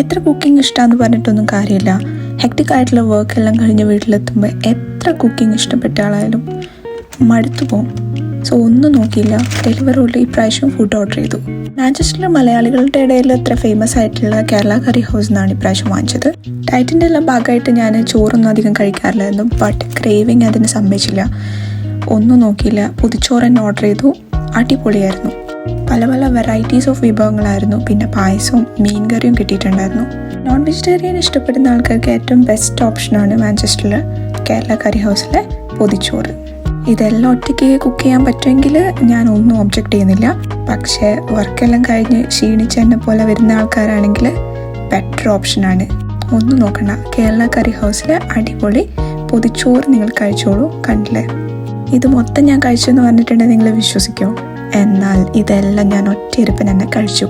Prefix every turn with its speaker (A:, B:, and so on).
A: എത്ര കുക്കിംഗ് ഇഷ്ടമാണെന്ന് പറഞ്ഞിട്ടൊന്നും കാര്യമില്ല. ഹെക്ടിക് ആയിട്ടുള്ള വർക്ക് എല്ലാം കഴിഞ്ഞ് വീട്ടിലെത്തുമ്പോൾ എത്ര കുക്കിംഗ് ഇഷ്ടപ്പെട്ട ആളായാലും മടുത്തു പോകും. സോ ഒന്നും നോക്കിയില്ല, ഡെലിവറിയിൽ ഈ പ്രാവശ്യം ഫുഡ് ഓർഡർ ചെയ്തു. മാഞ്ചസ്റ്ററിലെ മലയാളികളുടെ ഇടയിൽ അത്ര ഫേമസ് ആയിട്ടുള്ള കേരള കറി ഹൗസ് എന്നാണ് ഇപ്രാവശ്യം വാങ്ങിച്ചത്. ഡയറ്റിൻ്റെ എല്ലാം ഭാഗമായിട്ട് ഞാൻ ചോറൊന്നും അധികം കഴിക്കാറില്ലായിരുന്നു. ബട്ട് ക്രേവിങ് അതിന് സമ്മതിച്ചില്ല. ഒന്നും നോക്കിയില്ല, പൊതിച്ചോറ് തന്നെ ഓർഡർ ചെയ്തു. അടിപൊളിയായിരുന്നു. പല പല വെറൈറ്റീസ് ഓഫ് വിഭവങ്ങളായിരുന്നു. പിന്നെ പായസവും മീൻ കറിയും കിട്ടിയിട്ടുണ്ടായിരുന്നു. നോൺ വെജിറ്റേറിയൻ ഇഷ്ടപ്പെടുന്ന ആൾക്കാർക്ക് ഏറ്റവും ബെസ്റ്റ് ഓപ്ഷനാണ് മാഞ്ചസ്റ്ററിൽ കേരള കറി ഹൗസിലെ പൊതിച്ചോറ്. ഇതെല്ലാം ഒറ്റയ്ക്ക് കുക്ക് ചെയ്യാൻ പറ്റുമെങ്കിൽ ഞാൻ ഒന്നും ഒബ്ജക്റ്റ് ചെയ്യുന്നില്ല. പക്ഷേ വർക്കെല്ലാം കഴിഞ്ഞ് ക്ഷീണിച്ച് എന്നെ പോലെ വരുന്ന ആൾക്കാരാണെങ്കിൽ ബെറ്റർ ഓപ്ഷനാണ്. ഒന്നും നോക്കണ്ട, കേരള കറി ഹൗസിലെ അടിപൊളി പൊതിച്ചോറ് നിങ്ങൾ കഴിച്ചോളൂ. കണ്ടില്ലേ, ഇത് മൊത്തം ഞാൻ കഴിച്ചെന്ന് പറഞ്ഞിട്ടുണ്ടെങ്കിൽ നിങ്ങൾ വിശ്വസിക്കുമോ? എന്നാൽ ഇതെല്ലാം ഞാൻ ഒറ്റയിരുപ്പിന് തന്നെ കഴിച്ചു.